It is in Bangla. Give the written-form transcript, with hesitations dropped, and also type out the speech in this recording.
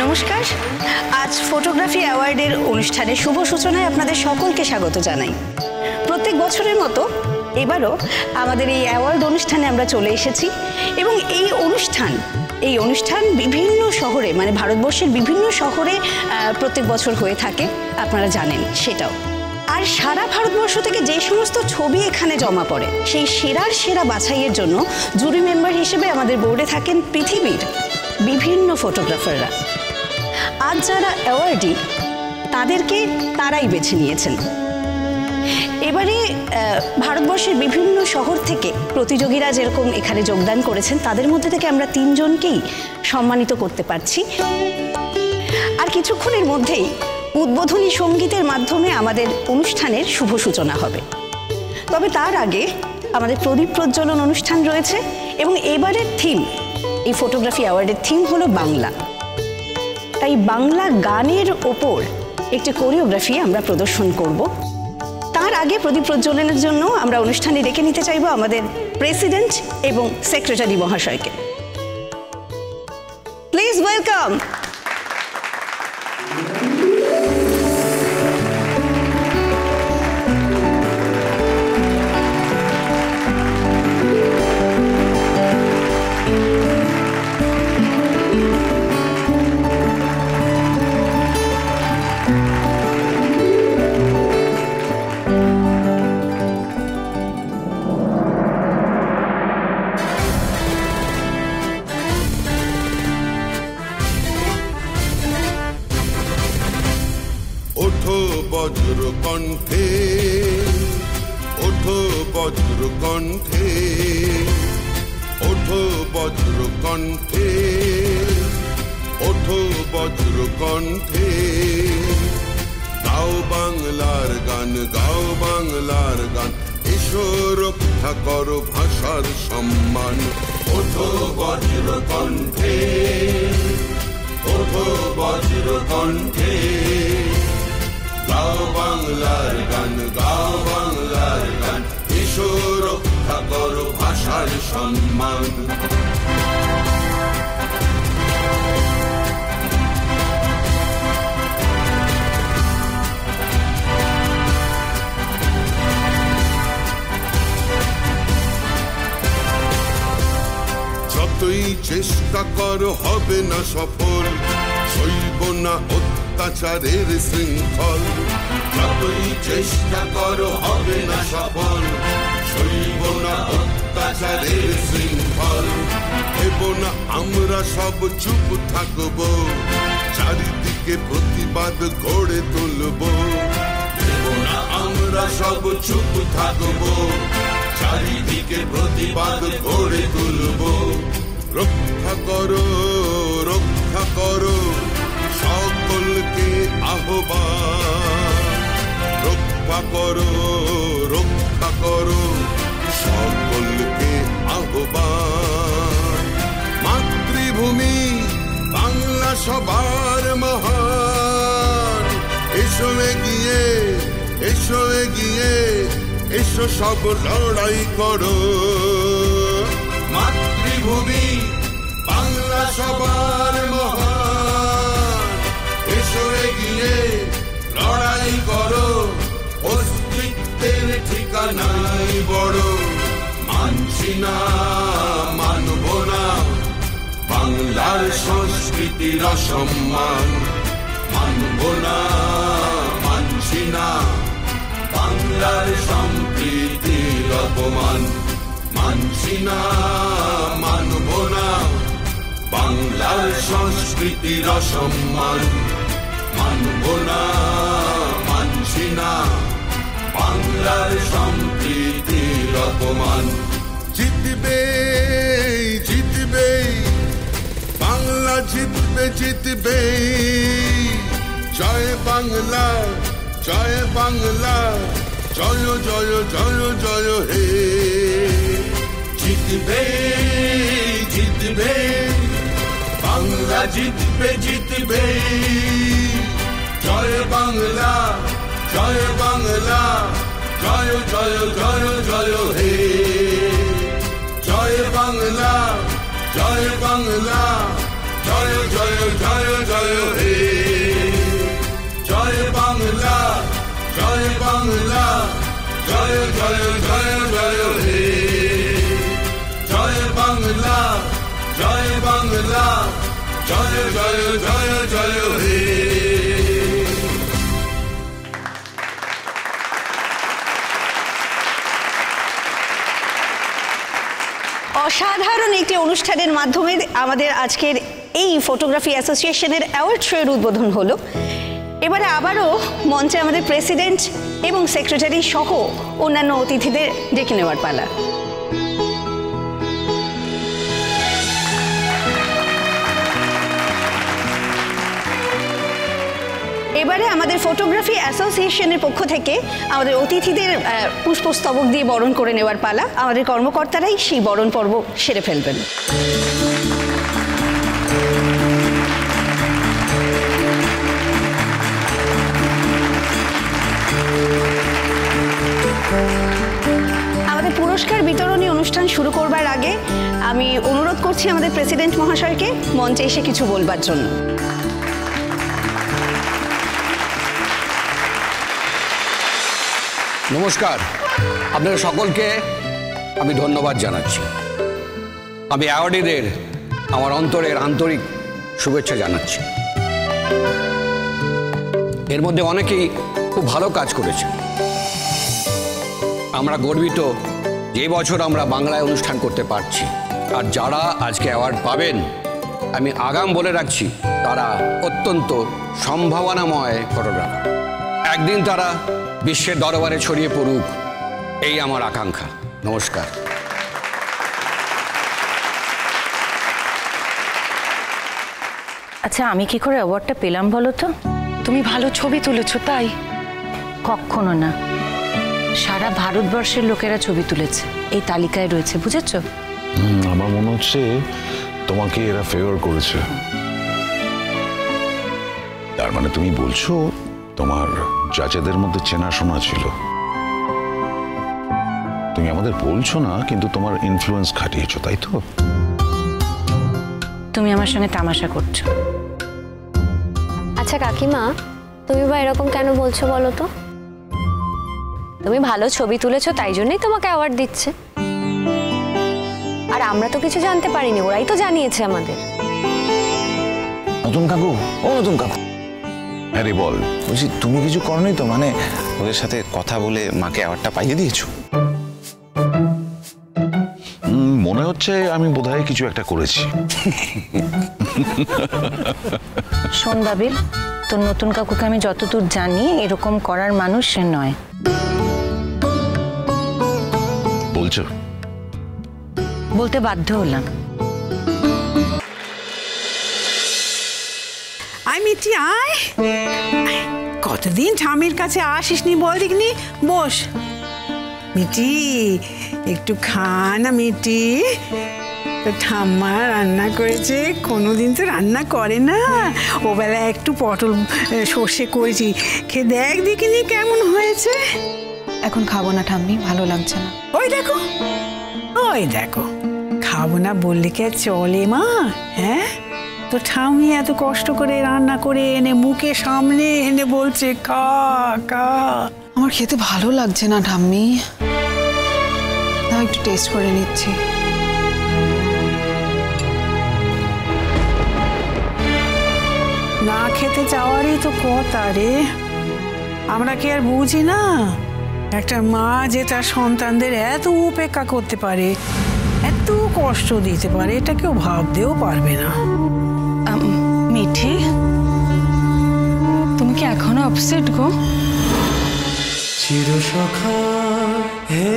নমস্কার, আজ ফটোগ্রাফি অ্যাওয়ার্ডের অনুষ্ঠানে শুভ সূচনায় আপনাদের সকলকে স্বাগত জানাই। প্রত্যেক বছরের মতো এবারও আমাদের এই অ্যাওয়ার্ড অনুষ্ঠানে আমরা চলে এসেছি এবং এই অনুষ্ঠান বিভিন্ন শহরে, মানে ভারতবর্ষের বিভিন্ন শহরে প্রত্যেক বছর হয়ে থাকে, আপনারা জানেন সেটাও। আর সারা ভারতবর্ষ থেকে যে সমস্ত ছবি এখানে জমা পড়ে, সেই সেরা বাছাইয়ের জন্য জুরি মেম্বার হিসেবে আমাদের বোর্ডে থাকেন পৃথিবীর বিভিন্ন ফটোগ্রাফাররা। আজ যারা অ্যাওয়ার্ডি তাদেরকে তারাই বেছে নিয়েছেন। এবারে ভারতবর্ষের বিভিন্ন শহর থেকে প্রতিযোগীরা যেরকম এখানে যোগদান করেছেন, তাদের মধ্যে থেকে আমরা 3 জনকেই সম্মানিত করতে পারছি। আর কিছুক্ষণের মধ্যেই উদ্বোধনী সঙ্গীতের মাধ্যমে আমাদের অনুষ্ঠানের শুভ সূচনা হবে। তবে তার আগে আমাদের প্রদীপ প্রজ্বলন অনুষ্ঠান রয়েছে এবং এবারের থিম, এই ফটোগ্রাফি অ্যাওয়ার্ডের থিম হলো বাংলা। তাই বাংলা গানের ওপর একটি কোরিওগ্রাফি আমরা প্রদর্শন করব। তার আগে প্রদীপ প্রজ্বলনের জন্য আমরা অনুষ্ঠানে ডেকে নিতে চাইব আমাদের প্রেসিডেন্ট এবং সেক্রেটারি মহাশয়কে। Please welcome. বজ্র কণ্ঠে ওঠো, বজ্র কণ্ঠে ওঠো, বজ্র কণ্ঠে ওঠো, বজ্র কণ্ঠে গাও বাংলার গান, গাও বাংলার গান, এসো রক্ষা করো ভাষার সম্মান। ওঠো বজ্র কণ্ঠে ওঠো, বজ্র কণ্ঠে গাও বাংলার গান, গাও বাংলার গান, এসো রক্ষা করো ভাষার সম্মান। যতই চেষ্টা করো হবে না সফল, সইব না অত্যাচারের শৃঙ্খল। যতই চেষ্টা করো হবে না সফল, সইব না অত্যাচারের শৃঙ্খল। দেব না আমরা সব চুপ থাকবো, চারিদিকে প্রতিবাদ গড়ে তুলবো। দেব না আমরা সব চুপ থাকবো, চারিদিকে প্রতিবাদ গড়ে তুলবো। রক্ষা করো, রক্ষা করো, সকলকে আহ্বান। রক্ষা করো, রক্ষা করো, সকলকে আহ্বান। মাতৃভূমি বাংলা সবার মহান, এসো এগিয়ে, এসো এগিয়ে, এসো সব লড়াই করো। মাতৃভূমি বাংলা সবার মহান, এসো এগিয়ে লড়াই করো। অস্তিত্বের ঠিকানাই বড়, মানছি না, মানব না বাংলার সংস্কৃতির অসম্মান। মানব না, মানছি না বাংলার সম্প্রীতির অপমান। মানছি না, মানব না বাংলার সংস্কৃতির অসম্মান। মানব না, মানছি না বাংলার সম্প্রীতির অপমান। জিতবে, জিতবে বাংলা, জিতবে, জিতবে। জয় বাংলা, জয় বাংলা, জয় জয় জয় জয় হে। জিতবে, জিতবে বাংলা, জিতবে, জিতবে। জয় বাংলা, জয় বাংলা, জয় জয় জয় জয় হে। বাংলা জয় জয় জয় জয় হে জয় বাংলা জয় বাংলা জয় জয় জয় জয় হে। অসাধারণ একটি অনুষ্ঠানের মাধ্যমে আমাদের আজকের এই ফটোগ্রাফি অ্যাসোসিয়েশনের অ্যাওয়ার্ড শোয়ের উদ্বোধন হলো। এবারে আবারও মঞ্চে আমাদের প্রেসিডেন্ট এবং সেক্রেটারি সহ অন্যান্য অতিথিদের ডেকে নেওয়ার পালা। এবারে আমাদের ফটোগ্রাফি অ্যাসোসিয়েশনের পক্ষ থেকে আমাদের অতিথিদের পুষ্পস্তবক দিয়ে বরণ করে নেওয়ার পালা। আমাদের কর্মকর্তারাই সেই বরণ পর্ব সেরে ফেলবেন। আমাদের পুরস্কার বিতরণী অনুষ্ঠান শুরু করবার আগে আমি অনুরোধ করছি আমাদের প্রেসিডেন্ট মহাশয়কে মঞ্চে এসে কিছু বলবার জন্য। নমস্কার, আপনাদের সকলকে আমি ধন্যবাদ জানাচ্ছি। আমি অ্যাওয়ার্ডিদের আমার অন্তরের আন্তরিক শুভেচ্ছা জানাচ্ছি। এর মধ্যে অনেকেই খুব ভালো কাজ করেছে। আমরা গর্বিত যে বছর আমরা বাংলায় অনুষ্ঠান করতে পারছি। আর যারা আজকে অ্যাওয়ার্ড পাবেন, আমি আগাম বলে রাখছি, তারা অত্যন্ত সম্ভাবনাময় ফটোগ্রাফার। একদিন তারা বিশ্বের দরবারে ছড়িয়ে পড়ুক, এই আমার আকাঙ্ক্ষা। নমস্কার। আচ্ছা, আমি কি করে অ্যাওয়ার্ডটা পেলাম বলো তো? তুমি ভালো ছবি তুলেছো তাই? কখনো না, সারা ভারতবর্ষের লোকেরা ছবি তুলেছে, এই তালিকায় রয়েছে, বুঝেছো? আমার মনে হচ্ছে তোমাকে এরা ফেভার করেছে। তার মানে তুমি বলছো তোমার জাজেদের মধ্যে চেনাশোনা ছিল। তুমি আমাদের বলছো না, কিন্তু তোমার ইনফ্লুয়েন্স খাটিয়েছো, তাই তো? তুমি আমার সঙ্গে তামাশা করছো। আচ্ছা কাকিমা, তুমি বা এরকম কেন বলছো বলো তো? তুমি ভালো ছবি তুলেছো তাই জন্যই তোমাকে অ্যাওয়ার্ড দিচ্ছে। আর আমরা তো কিছু জানতে পারিনি, ওরাই তো জানিয়েছে আমাদের। নতুন কাকু, ও নতুন কাকু, আরে বল। বলছি তুমি কিছু করনি তো? মানে ওদের সাথে কথা বলে মাকে অ্যাওয়ার্ডটা পাইয়ে দিয়েছো? মনে হচ্ছে আমি বোধহয় কিছু একটা করেছি। শোন বাবিল, তোর নতুন কাকুকে আমি যতদূর জানি এরকম করার মানুষ সে নয়। বলছো? বলতে বাধ্য হলাম। আয় মিটি আয়, কতদিন ঠামির কাছে আসিসনি বল দিকনি, বস। মিটি একটু খা না মিটি, তো ঠাম্মা রান্না করেছে, কোনোদিন তো রান্না করে না। ও বেলা একটু পটল সর্ষে করেছি, খেয়ে দেখ দেখিনি কেমন হয়েছে। এখন খাবো না ঠাম্মি, ভালো লাগছে না। ওই দেখো, ওই দেখো, খাবো না বললে কি আর চলে মা? হ্যাঁ, তো ঠাম্মি এত কষ্ট করে রান্না করে এনে মুখে সামনে এনে বলছে খা খা। আমার খেতে ভালো লাগছে না ঠাম্মি, তাও একটু টেস্ট করে নিচ্ছি। না খেতে চাওয়ারই তো কথা রে। আমরা কি আর বুঝি না একটা মা যে তার সন্তানদের এত উপেক্ষা করতে পারে, এত কষ্ট দিতে পারে, এটা কেউ ভাবতেও পারবে না। মিঠি, তুমি কি এখনো আপসেট গো? চিরসখা হে